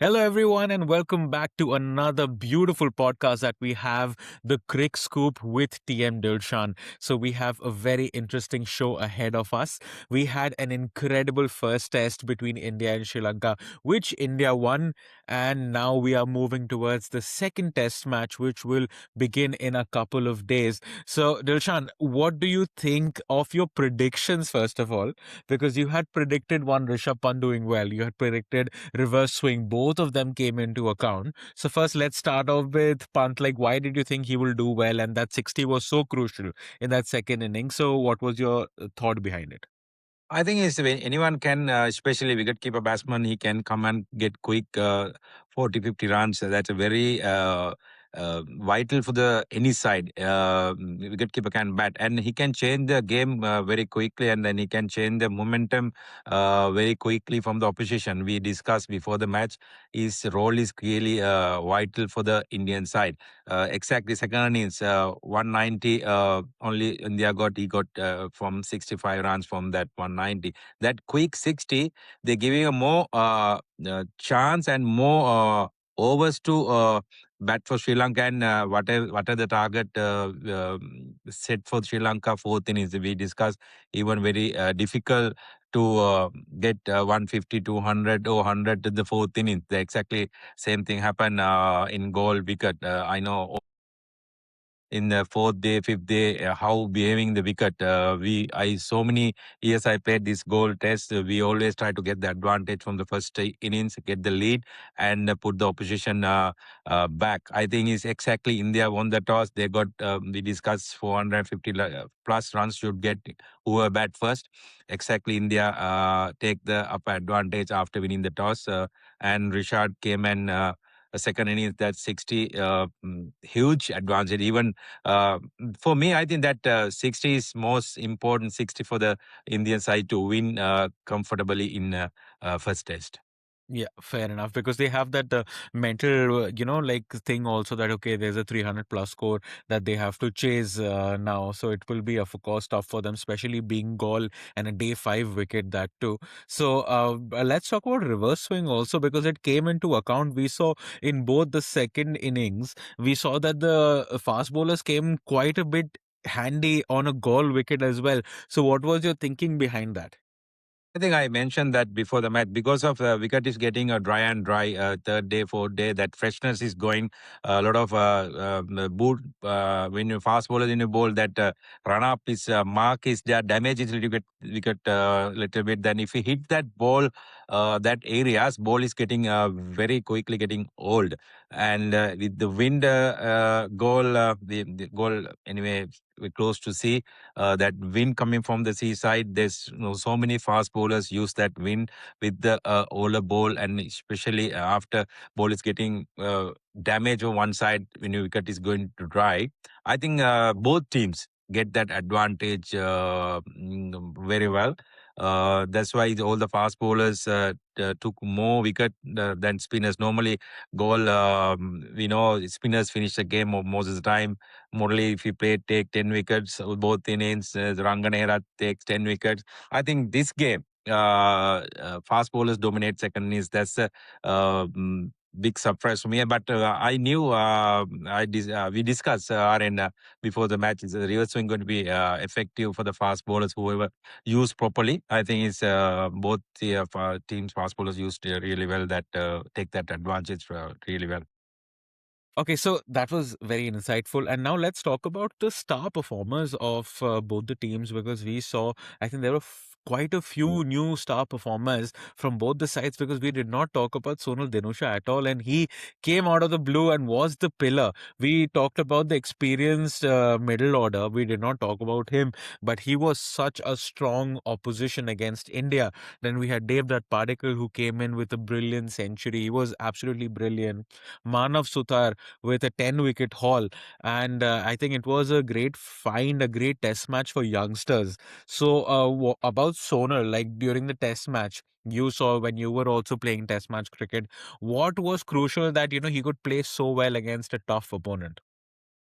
Hello, everyone, and welcome back to another beautiful podcast that we have, the Crick Scoop with TM Dilshan. So, we have a very interesting show ahead of us. We had an incredible first test between India and Sri Lanka, which India won, and now we are moving towards the second test match, which will begin in a couple of days. So, Dilshan, what do you think of your predictions, first of all? Because you had predicted one Rishabh Pant doing well, you had predicted reverse swing. Both of them came into account. So first, let's start off with Pant. Like, why did you think he will do well? And that 60 was so crucial in that second inning. So what was your thought behind it? I think it's when anyone can, especially wicketkeeper batsman, he can come and get quick 40, 50 runs. That's a very vital for the any side. Wicketkeeper can bat and he can change the game very quickly, and then he can change the momentum very quickly from the opposition. We discussed before the match. His role is really vital for the Indian side. Exactly, second innings, 190 only India got. He got from 65 runs from that 190. That quick 60, they're giving a more chance and more overs to bat for Sri Lanka, and what are the target set for Sri Lanka fourth innings. We discussed even very difficult to get 150, 200 or 100 to the fourth innings. The exactly same thing happened in goal wicket. I know in the fourth day, fifth day, how behaving the wicket. I so many years I played this goal test. We always try to get the advantage from the first innings, get the lead, and put the opposition back. I think it's exactly India won the toss. They got we discussed 450 plus runs should get whoever bat first. Exactly, India take the upper advantage after winning the toss, and Richard came and. A second innings that 60 huge advantage even uh, for me, I think that 60 is most important. 60 for the Indian side to win comfortably in first test. Yeah, fair enough. Because they have that mental, like thing also that, okay, there's a 300 plus score that they have to chase now. So it will be, of course, tough for them, especially being goal and a day five wicket, that too. So let's talk about reverse swing also, because it came into account. We saw in both the second innings, we saw that the fast bowlers came quite a bit handy on a goal wicket as well. So what was your thinking behind that? I think I mentioned that before the match because of wicket is getting dry and dry third day, fourth day. That freshness is going. A lot of boot when you fast bowler in a bowl that run up is mark is there. Damage is little bit wicket little bit. Then if you hit that ball, that areas ball is getting very quickly getting old. And with the wind goal, the goal anyway we're close to sea that wind coming from the seaside. There's so many fast bowlers use that wind with the older ball, and especially after ball is getting damage on one side when your wicket is going to dry. I think both teams get that advantage very well. That's why all the fast bowlers took more wicket than spinners. Normally, goal we know spinners finish the game most of the time. Murali, if he played, take 10 wickets, both innings. Ranganera takes 10 wickets. I think this game, fast bowlers dominate second innings. That's a big surprise for me. But I knew we discussed RN before the match. Is the reverse swing going to be effective for the fast bowlers, whoever used properly? I think it's both the teams fast bowlers used really well. That take that advantage really well. Okay, so that was very insightful. And now let's talk about the star performers of both the teams, because we saw, I think there were quite a few new star performers from both the sides, because we did not talk about Sonal Dinusha at all. And he came out of the blue and was the pillar. We talked about the experienced middle order. We did not talk about him, but he was such a strong opposition against India. Then we had Devdutt Padikkal, who came in with a brilliant century. He was absolutely brilliant. Manav Sutar with a 10 wicket haul. And I think it was a great find, a great test match for youngsters. So, about Sonar, like during the test match, you saw when you were also playing test match cricket, what was crucial that, he could play so well against a tough opponent?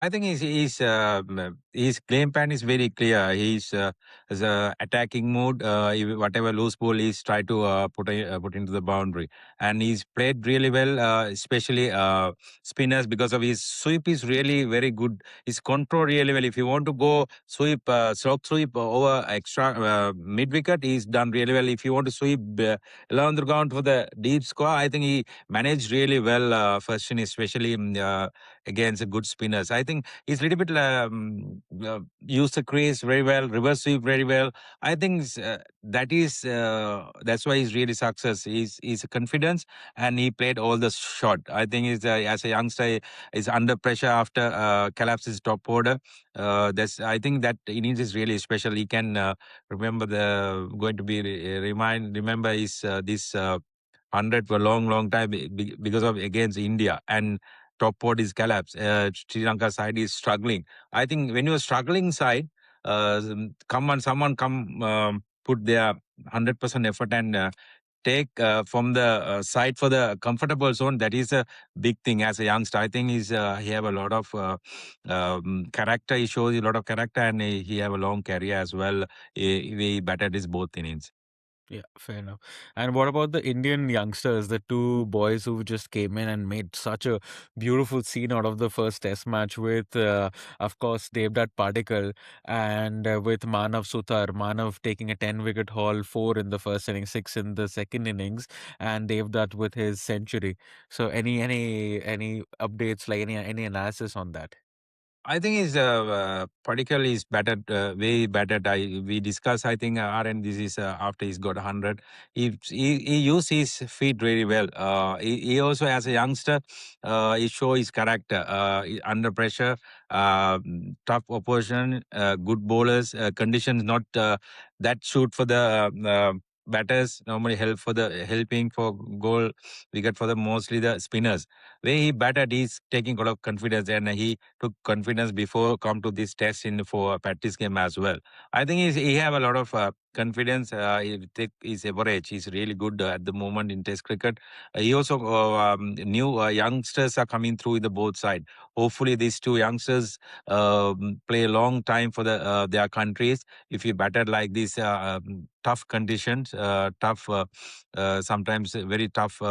I think his game plan is very clear. He's has a attacking mood. Whatever loose ball he's try to put into the boundary, and he's played really well, especially spinners, because of his sweep is really very good. His control really well. If you want to go sweep, slog sweep over extra mid wicket, he's done really well. If you want to sweep along the ground for the deep score, I think he managed really well. First inning, especially. Against good spinners. I think he's a little bit used the crease very well, reverse sweep very well. I think that's why he's really success. He's a confidence and he played all the shot. I think he's as a youngster is under pressure after collapses top order. That's I think that innings is really special. He can remember the going to be remember his this 100 for a long, long time because of against India and top port is collapsed. Sri Lanka side is struggling. I think when you're struggling side, someone come put their 100% effort and take from the side for the comfortable zone. That is a big thing as a youngster. I think he have a lot of character. He shows a lot of character and he have a long career as well. He batted his both innings. Yeah, fair enough. And what about the Indian youngsters, the two boys who just came in and made such a beautiful scene out of the first test match with, of course, Devdutt Padikkal and with Manav Sutar. Manav taking a 10-wicket haul, 4 in the first inning, 6 in the second innings, and Devdutt with his century. So any updates, like any analysis on that? I think is particularly is better, way better. We discuss. I think RN this is after he's got 100. He used his feet very well. He also as a youngster, he show his character under pressure, tough opposition, good bowlers, conditions not that suit for the batters. Normally helping for goal wicket for the mostly the spinners. Way he batted, he's taking a lot of confidence and he took confidence before come to this test in for practice game as well. I think he have a lot of confidence. He take his average. He's really good at the moment in Test cricket. He also new youngsters are coming through in the both side. Hopefully, these two youngsters play a long time for their countries. If you batter like this, tough conditions, tough sometimes very tough.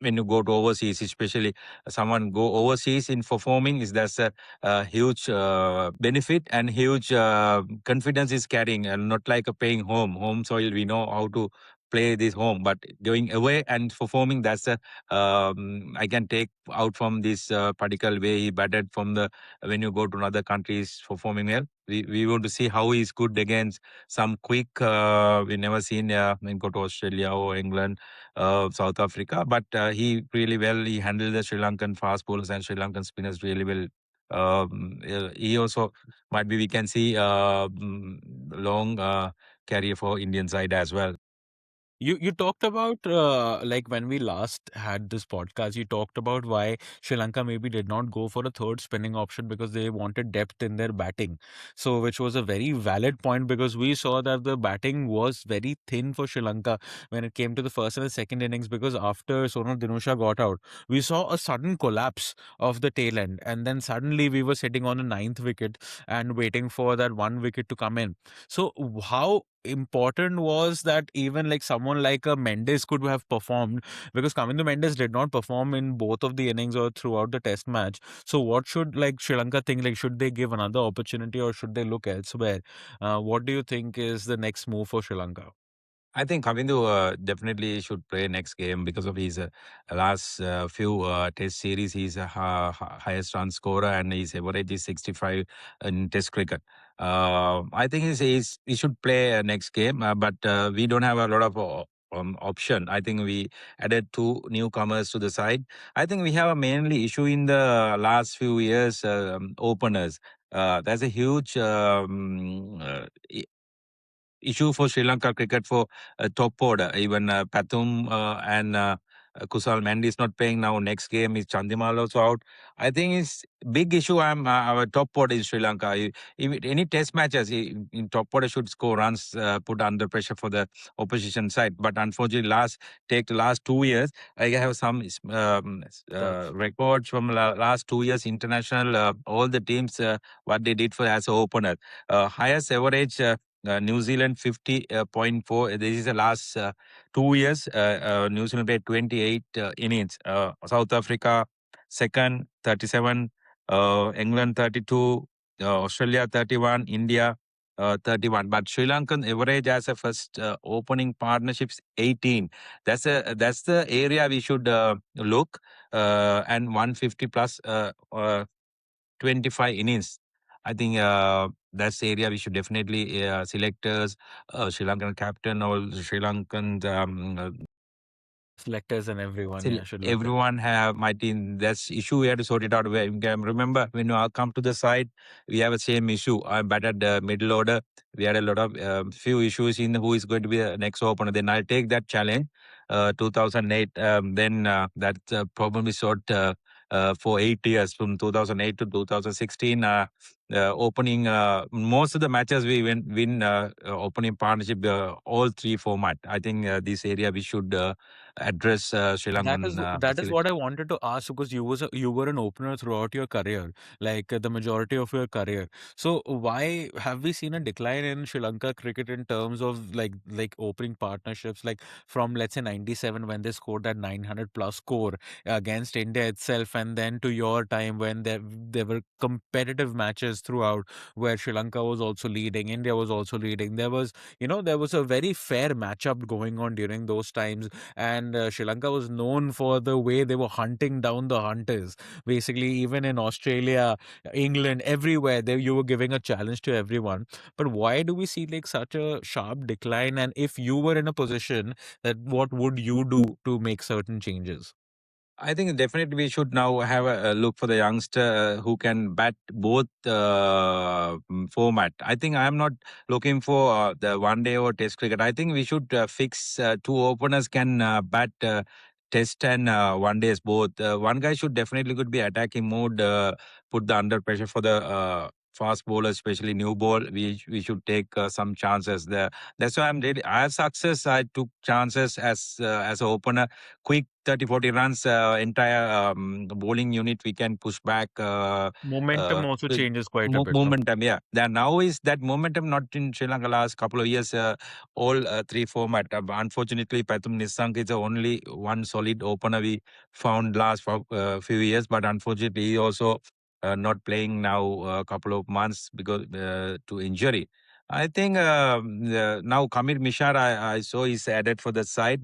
When you go to overseas, especially someone go overseas in performing, is that's a huge benefit and huge confidence is carrying, and not like a playing home soil. We know how to play this home, but going away and performing, that's a I can take out from this particular way he batted from the when you go to another countries performing well. We want to see how he's good against some quick we never seen when go to Australia or England, South Africa. But he really well. He handled the Sri Lankan fast bowlers and Sri Lankan spinners really well. He also might be we can see long career for Indian side as well. You talked about like when we last had this podcast, you talked about why Sri Lanka maybe did not go for a third spinning option because they wanted depth in their batting. So, which was a very valid point because we saw that the batting was very thin for Sri Lanka when it came to the first and the second innings. Because after Sonal Dinusha got out, we saw a sudden collapse of the tail end, and then suddenly we were sitting on a ninth wicket and waiting for that one wicket to come in. So, how important was that even like someone like a Mendes could have performed because Kamindu Mendes did not perform in both of the innings or throughout the test match. So what should like Sri Lanka think? Like should they give another opportunity or should they look elsewhere? What do you think is the next move for Sri Lanka? I think Kavindu definitely should play next game because of his last few test series. He's a highest run scorer and his average is 65 in test cricket. I think he should play next game, but we don't have a lot of option. I think we added two newcomers to the side. I think we have a mainly issue in the last few years, openers. There's a huge issue for Sri Lanka cricket for top order. Even Pathum and Kusal Mendy is not playing now. Next game is Chandimal also out. I think it's big issue. Our top order in Sri Lanka. If any test matches in top order should score runs, put under pressure for the opposition side. But unfortunately, take the last 2 years, I have some Stuff. records from last 2 years international. All the teams what they did for as a opener. Highest average. New Zealand 50.4. This is the last 2 years. New Zealand played 28 innings. South Africa second 37. England 32. Australia 31. India 31. But Sri Lankan average as a first opening partnerships 18. That's the area we should look. And 150 plus 25 innings. I think that's the area we should definitely selectors, Sri Lankan captain or Sri Lankan Selectors and everyone, still yeah, should look at. everyone have my team. That's issue we have to sort it out. Remember when I come to the side, we have the same issue. I'm bad at the middle order. We had a lot of few issues in who is going to be the next opener. Then I'll take that challenge. 2008. Then that problem is solved for 8 years from 2008 to 2016. Opening most of the matches we win opening partnership all three format. I think this area we should address Sri Lankan That is what I selection. wanted to ask, because you were an opener throughout your career, like the majority of your career. So why have we seen a decline in Sri Lanka cricket in terms of like opening partnerships, like from let's say 97 when they scored that 900 plus score against India itself, and then to your time when there were competitive matches throughout where Sri Lanka was also leading, India was also leading. There was a very fair matchup going on during those times, and Sri Lanka was known for the way they were hunting down the hunters. Basically, even in Australia, England, everywhere, you were giving a challenge to everyone. But why do we see like such a sharp decline? And if you were in a position, that what would you do to make certain changes? I think definitely we should now have a look for the youngster who can bat both format. I think I am not looking for the one day or test cricket. I think we should fix two openers can bat test and one days both. One guy should definitely could be attacking mode, put the under pressure for the fast bowler, especially new ball. We should take some chances there. That's why I'm really. I have success. I took chances as an opener, quick 30, 40 runs, entire bowling unit, we can push back. Momentum also Quick changes quite a bit, no? momentum, yeah. There now is that momentum not in Sri Lanka last couple of years, all three format. Unfortunately, Pathum Nissank is the only one solid opener we found last for few years, but unfortunately, he also not playing now a couple of months because to injury. I think now Kamir Mishar, I saw he's added for the side.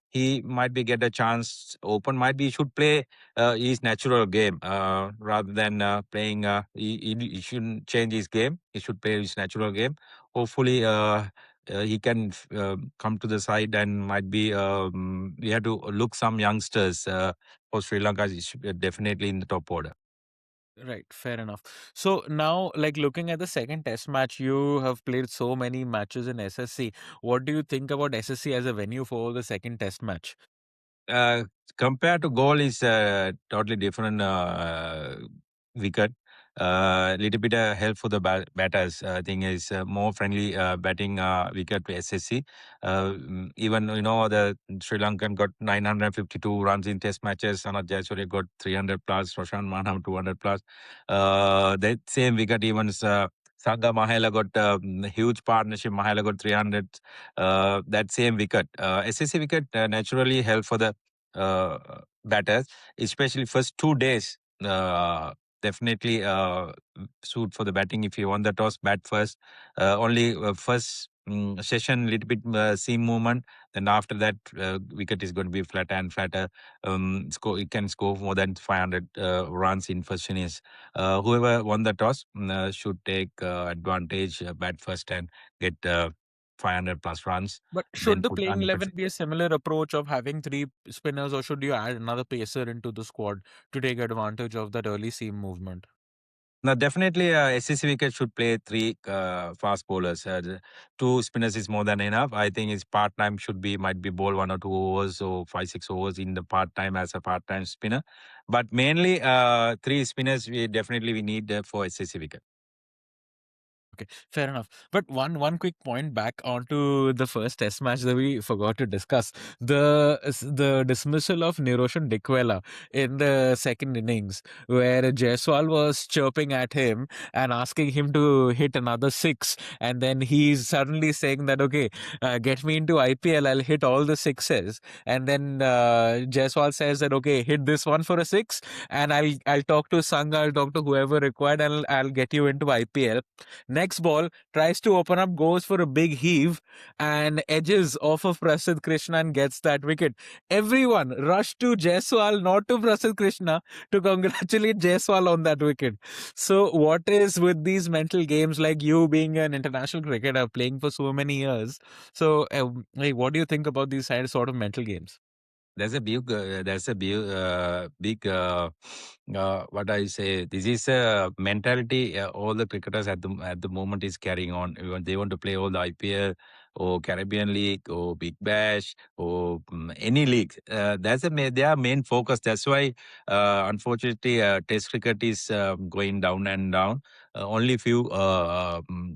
He might be get a chance open. Might be he should play his natural game rather than playing. He shouldn't change his game. He should play his natural game. Hopefully, he can come to the side and might be. We have to look some youngsters for Sri Lanka. Is definitely in the top order. Right, fair enough. So now, like looking at the second test match, you have played so many matches in SSC. What do you think about SSC as a venue for the second test match? Uh, Compared to goal is totally different wicket. Little bit help for the batters. I think is more friendly batting wicket to SSC. Even the Sri Lankan got 952 runs in Test matches. Sanat Jayasuriya got 300 plus. Roshan Manham 200 plus. That same wicket even. Sangha Mahela got huge partnership. Mahela got 300. That same wicket. SSC wicket naturally help for the batters, especially first 2 days. Definitely suit for the batting. If you want the toss, bat first. Only first session, little bit seam movement. Then after that, wicket is going to be flatter and flatter. It can score more than 500 runs in first innings. Whoever won the toss should take advantage, bat first, and get 500 plus runs. But Then should the put playing under 11 pressure. be a similar approach of having three spinners, or should you add another pacer into the squad to take advantage of that early seam movement? Now, definitely, SCC wicket should play three fast bowlers. Two spinners is more than enough. I think his part time should be might be bowl 1 or 2 overs or 5 6 overs in the part time as a part time spinner, but mainly three spinners. We need for SCC wicket. Okay, fair enough. But one quick point back onto the first test match that we forgot to discuss. The dismissal of Niroshan Dickwella in the second innings, where Jaiswal was chirping at him and asking him to hit another six, and then he's suddenly saying that, okay, get me into IPL, I'll hit all the sixes. And then Jaiswal says that, okay, hit this one for a six, and I'll talk to Sangha, I'll talk to whoever required, and I'll get you into IPL. Next ball, tries to open up, goes for a big heave and edges off of Prasidh Krishna and gets that wicket. Everyone rushed to Jaiswal, not to Prasidh Krishna, to congratulate Jaiswal on that wicket. So, what is with these mental games, like you being an international cricketer playing for so many years? So, like, what do you think about these sort of mental games? There's a big what I say. This is a mentality all the cricketers at the moment is carrying on. They want to play all the IPL or Caribbean League or Big Bash or any league. Their main focus. That's why, unfortunately, Test cricket is going down and down. Only few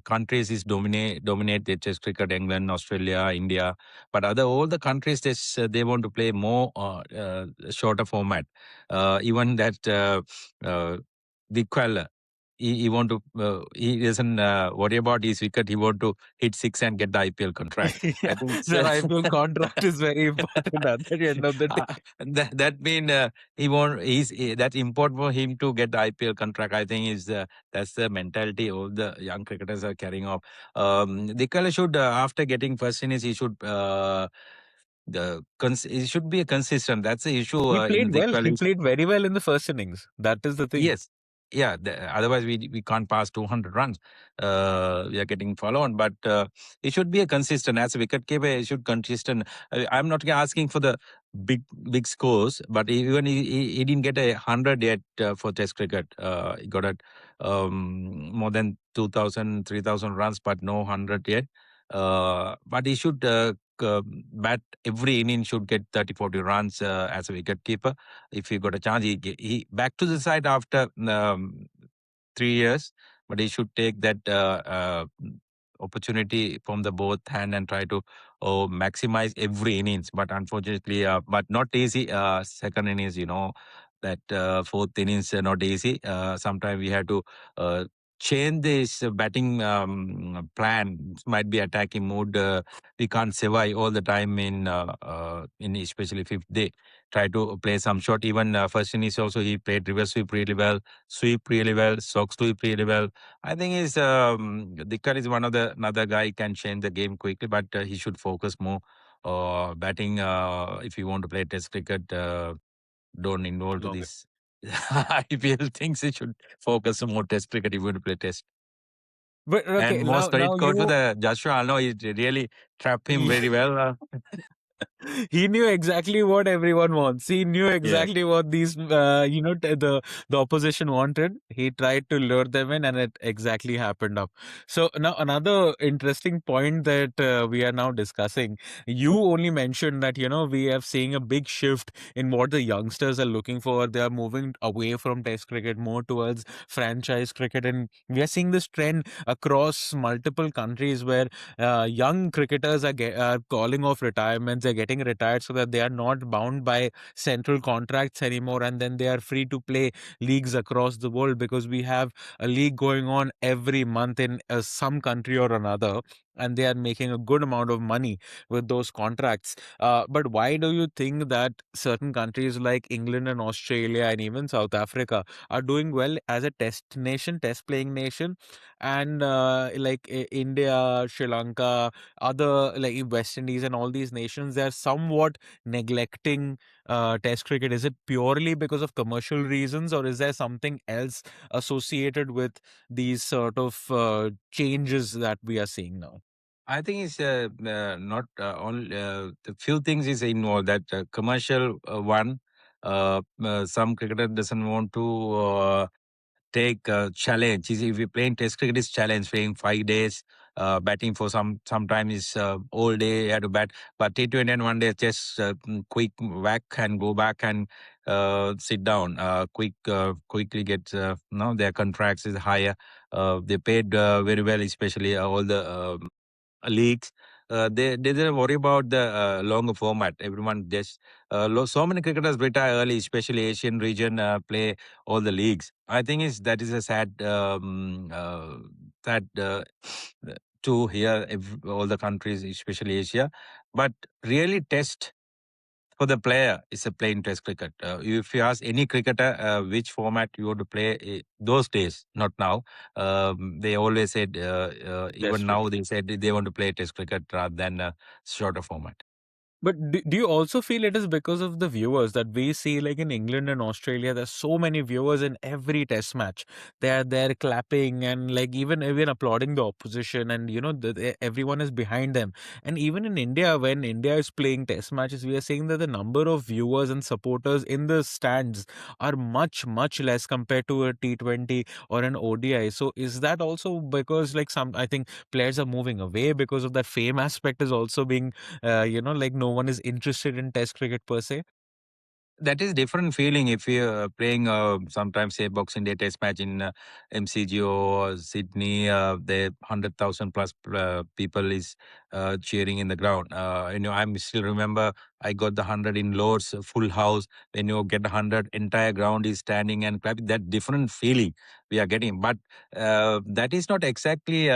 countries is dominate the Test cricket. England, Australia, India, but other all the countries they want to play more shorter format. Even that Dickwella, he want to he doesn't worry about his wicket. He want to hit six and get the IPL contract. I Yeah, think that IPL contract is very important at the end of the uh, day. that mean that's important for him to get the IPL contract. I think is that's the mentality all the young cricketers are carrying off. Dickwella should after getting first innings he should. It should be a consistent. That's the issue He in played the well. He quality. played very well in the first innings. That is the thing. Yes, yeah. Otherwise, we can't pass 200 runs. We are getting followed, but it should be a consistent. As a wicket keeper, it should consistent. I'm not asking for the big scores, but even he didn't get 100 yet for Test cricket. He got more than 2,000, 3,000 runs, but no 100 yet. But he should bat every inning should get 30, 40 runs as a wicket keeper. If he got a chance, he back to the side after 3 years, but he should take that opportunity from the both hand and try to maximize every innings. But unfortunately, but not easy. Second innings, that fourth innings not easy. Sometimes we have to change this batting plan. Might be attacking mood. We can't survive all the time in especially fifth day. Try to play some shot. Even first innings also he played reverse sweep really well, sock sweep really well. I think Dikkar is one of the another guy can change the game quickly, but he should focus more batting. If you want to play Test cricket, don't involve to Longer. this IPL things. He should focus on more Test cricket if you want to play Test. But And okay, most now credit code for you the Joshua. I know he really trapped him very well. he knew exactly what everyone wants. He knew Yes. exactly what these, the opposition wanted. He tried to lure them in, and it exactly happened up. So now another interesting point that we are now discussing. You only mentioned that we have seeing a big shift in what the youngsters are looking for. They are moving away from Test cricket more towards franchise cricket, and we are seeing this trend across multiple countries where young cricketers are calling off retirements. They're getting retired so that they are not bound by central contracts anymore, and then they are free to play leagues across the world because we have a league going on every month in some country or another. And they are making a good amount of money with those contracts. But why do you think that certain countries like England and Australia and even South Africa are doing well as a test nation, test playing nation, and like India, Sri Lanka, other like West Indies and all these nations, they're somewhat neglecting Test cricket? Is it purely because of commercial reasons, or is there something else associated with these sort of changes that we are seeing now? I think it's not only the few things is involved. That commercial one, some cricketer doesn't want to take challenge. If you playing test cricket, is challenge playing 5 days. Batting for sometimes is all day you have to bat, but T20 and one day just quick whack and go back and sit down. Quickly get no, their contracts is higher. They paid very well, especially all the leagues. They didn't worry about the longer format. Everyone just so many cricketers retire early, especially Asian region play all the leagues. I think is that is a sad to hear all the countries, especially Asia, but really test for the player is a playing test cricket. If you ask any cricketer which format you want to play those days, not now, they always said, even Test now cricket. they said they want to play test cricket rather than a shorter format. But do you also feel it is because of the viewers that we see, like in England and Australia, there's so many viewers in every test match. They are there clapping and like even applauding the opposition, and everyone is behind them. And even in India, when India is playing test matches, we are seeing that the number of viewers and supporters in the stands are much less compared to a T20 or an ODI. So is that also because like some I think players are moving away because of that fame aspect is also being like no one is interested in test cricket per se. That is different feeling if you're playing sometimes say Boxing Day Test match in MCGO or Sydney. The 100,000 plus people is cheering in the ground. I still remember I got the 100 in Lords, full house. When you get 100, entire ground is standing and clapping. That different feeling we are getting, but that is not exactly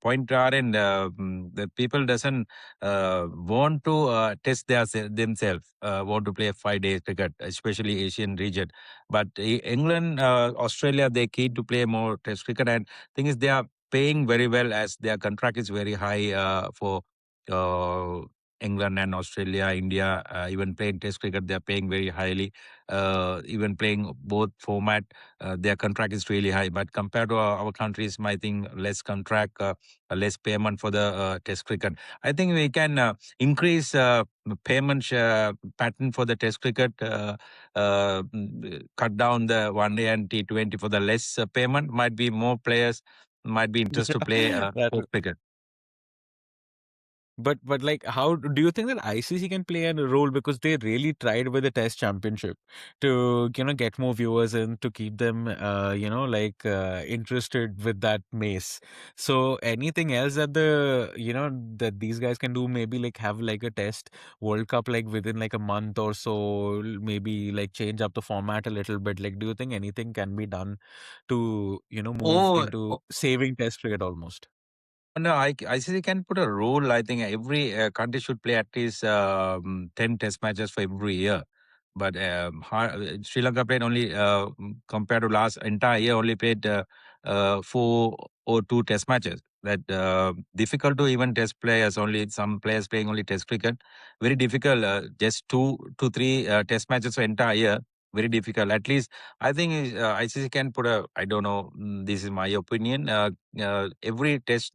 point R and the people doesn't want to test themselves, want to play 5 days cricket, especially Asian region. But England, Australia, they keen to play more test cricket. And thing is, they are paying very well as their contract is very high for uh, England and Australia, India, even playing test cricket, they are paying very highly. Even playing both format, their contract is really high. But compared to our countries, I think less contract, less payment for the test cricket. I think we can increase payment pattern for the test cricket, cut down the one day and T20 for the less payment. Might be more players might be interested to play That test cricket. but like how do you think that ICC can play a role because they really tried with the test championship to get more viewers and to keep them interested with that mace. So anything else that that these guys can do, maybe like have like a test World Cup like within like a month or so, maybe like change up the format a little bit. Like do you think anything can be done to move Oh, into saving test cricket almost? no, ICC can put a rule. I think every country should play at least 10 test matches for every year. But Sri Lanka played only, compared to last entire year, only played 4 or 2 test matches. That difficult to even test players, only some players playing only test cricket. Very difficult, just 2 to 3 test matches for entire year. Very difficult. At least I think ICC can put a, I don't know, this is my opinion. Every test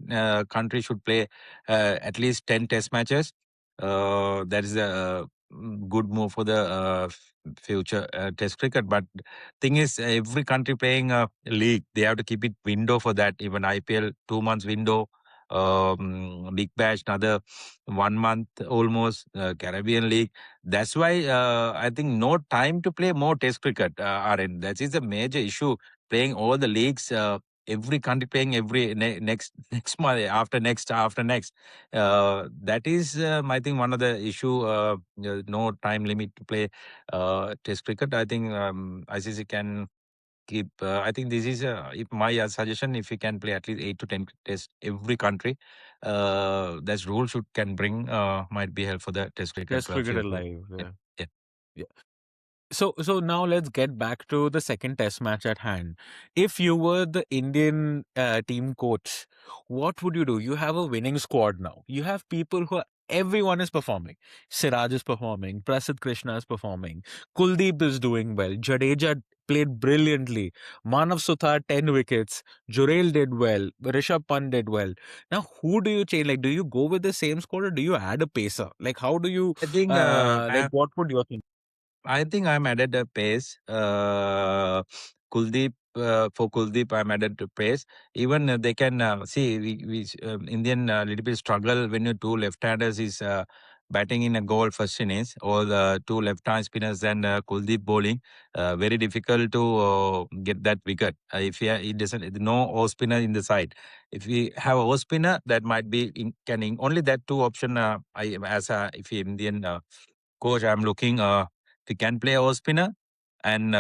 country should play at least 10 test matches. That is a good move for the future test cricket. But thing is, every country playing a league, they have to keep it window for that. Even IPL, 2 months window. Big Bash, another 1 month almost. Caribbean League. That's why I think no time to play more test cricket. RN. That is a major issue. Playing all the leagues, every country playing every next month, after next. That is, I think, one of the issue. No time limit to play test cricket. I think ICC can keep. I think this is if my suggestion. If we can play at least 8 to 10 tests every country, that rule should can bring might be help for the test cricket Test cricket future. alive. Yeah. Yeah. Yeah. So now let's get back to the second test match at hand. If you were the Indian team coach, what would you do? You have a winning squad now. You have people who everyone is performing. Siraj is performing. Prasidh Krishna is performing. Kuldeep is doing well. Jadeja played brilliantly. Manav Suthar 10 wickets. Jurel did well. Rishabh Pant did well. Now who do you change? Like, do you go with the same squad or do you add a pacer? Like, how do you I think like? What would your think? I think I'm added a pace. Kuldeep. for Kuldeep, I'm added to pace. Even they can see Indian little bit struggle when you two left-handers is batting in a goal first innings, or the two left-hand spinners and Kuldeep bowling. Very difficult to get that wicket. If it doesn't, no off spinner in the side. If we have a off spinner, that might be only that two option. I as a if you Indian coach, I'm looking. If you can play off spinner and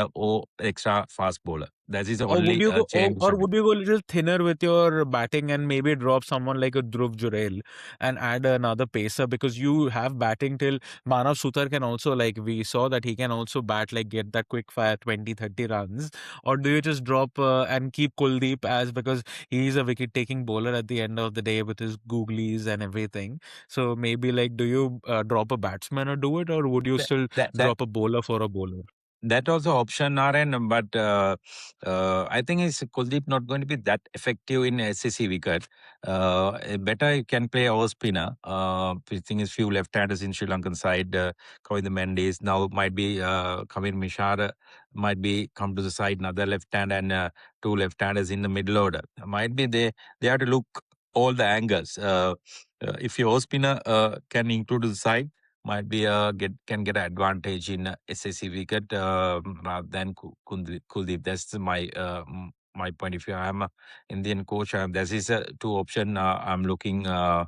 extra fast bowler. That is the Or would only you go, change. or would you go a little thinner with your batting and maybe drop someone like a Dhruv Jurel and add another pacer, because you have batting till Manav Sutar can also, like we saw that he can also bat, like get that quick fire 20-30 runs? Or do you just drop and keep Kuldeep as, because he's a wicket taking bowler at the end of the day with his googlies and everything? So maybe like, do you drop a batsman or do it, or would you That still that drop a bowler for a bowler? That also option RN, but I think is Kuldeep not going to be that effective in SSC wicket. Better you can play over spinner. I think is few left-handers in Sri Lankan side. Kavin Mendes now might be Kavin Mishara might be come to the side. Another left hand and two left-handers in the middle order. Might be they have to look all the angles. If your spinner can include the side, might be can get an advantage in SSC wicket rather than Kuldeep. That's my point of view. I'm a Indian coach. This is two option I'm looking to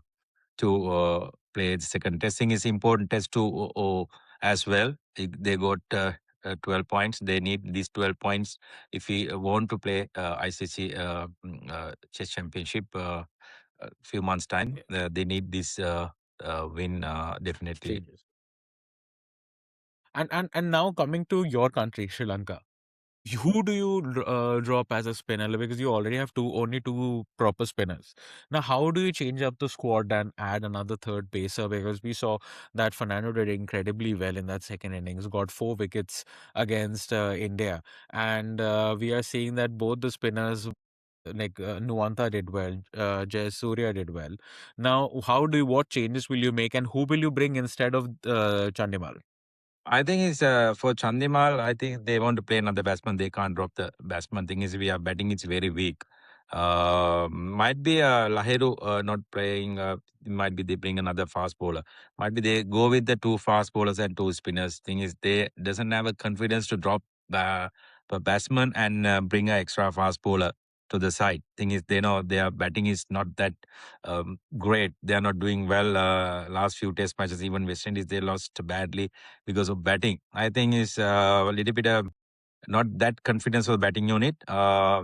play the second. Testing is important test to as well. They got 12 points. They need these 12 points if we want to play ICC Chess Championship few months time. They need this win definitely. Changes. And now coming to your country, Sri Lanka. Who do you drop as a spinner? Because you already have only two proper spinners. Now, how do you change up the squad and add another third pacer? Because we saw that Fernando did incredibly well in that second innings, got 4 wickets against India, and we are seeing that both the spinners, like Nuanta did well, Jayasuriya did well. Now, what changes will you make, and who will you bring instead of Chandimal? I think it's for Chandimal. I think they want to play another batsman. They can't drop the batsman. Thing is, we are betting it's very weak. Might be Lahiru not playing. Might be they bring another fast bowler. Might be they go with the two fast bowlers and two spinners. Thing is, they doesn't have a confidence to drop the batsman and bring an extra fast bowler to the side. Thing is, they know their batting is not that great. They are not doing well. Last few Test matches, even West Indies, they lost badly because of batting. I think is a little bit not that confidence for the batting unit.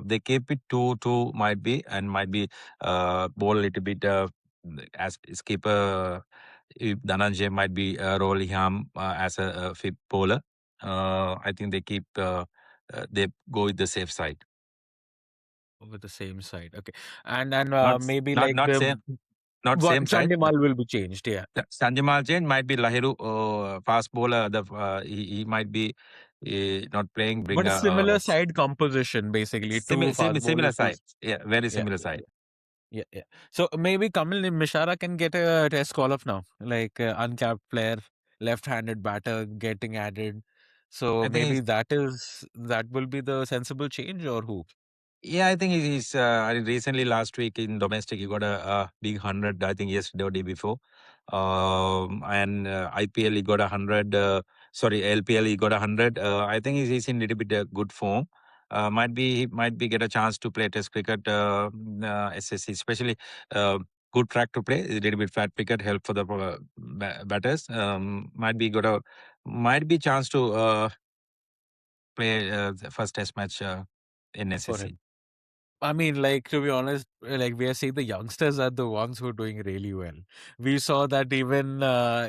They keep it two might be bowl a little bit as skipper. If Dhananjay might be rolling him as a fifth bowler. I think they keep they go with the safe side. With the same side, okay, and Not maybe not like not same not one same side. Chandimal will be changed, yeah. Sanjamal Jain might be Lahiru, fast bowler. He might be not playing. Bring But a a similar side composition, basically two fast similar bowlers, two. side. Yeah, very Yeah, similar yeah, side. yeah, yeah, yeah. So maybe Kamil Mishara can get a test call up now, like uncapped player, left-handed batter getting added. So I think maybe that will be the sensible change, or who? yeah, I think he's recently last week in domestic he got a big 100. I think yesterday or day before, and IPL he got 100. Sorry, LPL he got 100. I think he's in little bit good form. He might be get a chance to play Test cricket, SSC, especially good track to play. A little bit flat cricket help for the batters. Might be chance to play the first Test match in For SSC. him? I mean, like, to be honest, like we are saying, the youngsters are the ones who are doing really well. We saw that even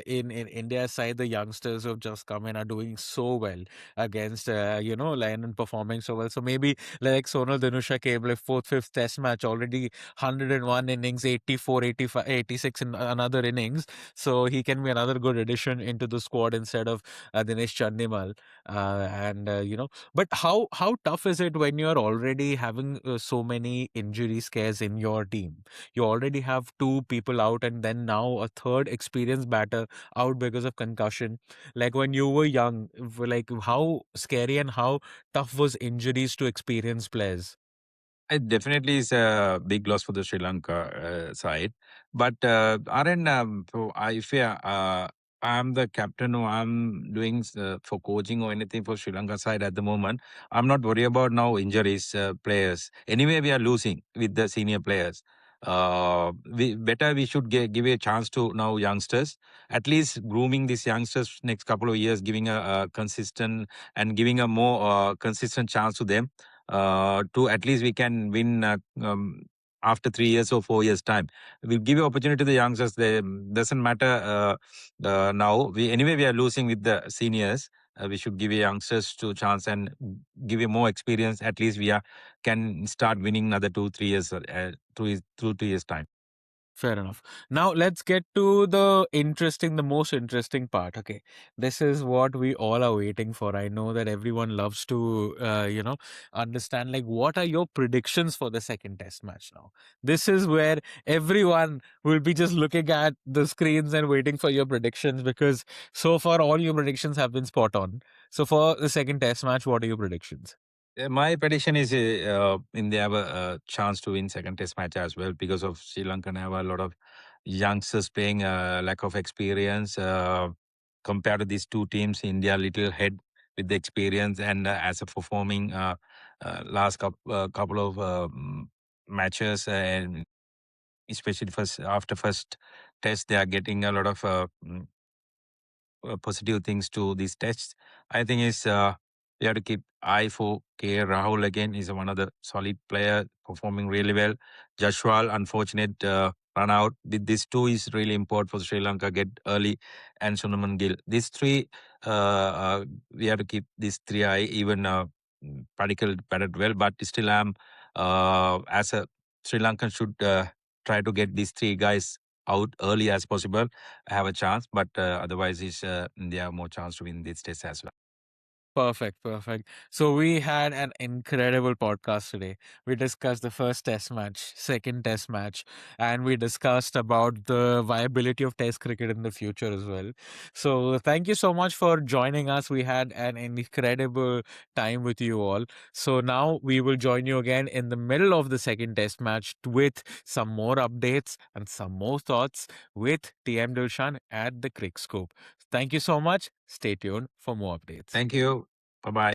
in India's side, the youngsters who have just come in are doing so well against, Lion and performing so well. So maybe like Sonal Danusha came like fourth, fifth test match, already 101 innings, 84, 85, 86 in another innings. So he can be another good addition into the squad instead of Dinesh Chandimal. And but how tough is it when you're already having so many injury scares in your team. You already have two people out, and then now a third experienced batter out because of concussion. Like when you were young, like how scary and how tough was injuries to experienced players? It definitely is a big loss for the Sri Lanka side. But Aaron, if I'm the captain or I'm doing for coaching or anything for Sri Lanka side at the moment, I'm not worried about now injuries players. Anyway, we are losing with the senior players. We should give a chance to now youngsters, at least grooming these youngsters next couple of years, giving a consistent and giving a more consistent chance to them to at least we can win after 3 years or 4 years time. We'll give you opportunity to the youngsters. They doesn't matter now. We are losing with the seniors. We should give you youngsters to chance and give you more experience. At least we are can start winning another 2 3 years 2 2 years time. Fair enough. Now let's get to the most interesting part. Okay, this is what we all are waiting for. I know that everyone loves to, understand like what are your predictions for the second test match now. This is where everyone will be just looking at the screens and waiting for your predictions because so far all your predictions have been spot on. So for the second test match, what are your predictions? My prediction is India have a chance to win second test match as well because of Sri Lanka have a lot of youngsters playing lack of experience compared to these two teams. India little head with the experience and as a performing last couple of matches and especially first after first test they are getting a lot of positive things to these tests. I think is we have to keep eye for K. Rahul again. Is one of the solid player performing really well. Jashwal, unfortunate run out. These two is really important for Sri Lanka. Get early and Sunaman Gill. These three, we have to keep these three eye. Even Padikkal batted well, but still I'm as a Sri Lankan should try to get these three guys out early as possible have a chance, but otherwise, they have more chance to win this test as well. Perfect, perfect. So we had an incredible podcast today. We discussed the first test match, second test match, and we discussed about the viability of test cricket in the future as well. So thank you so much for joining us. We had an incredible time with you all. So now we will join you again in the middle of the second test match with some more updates and some more thoughts with TM Dilshan at the Crick Scoop. Thank you so much. Stay tuned for more updates. Thank you. Bye bye.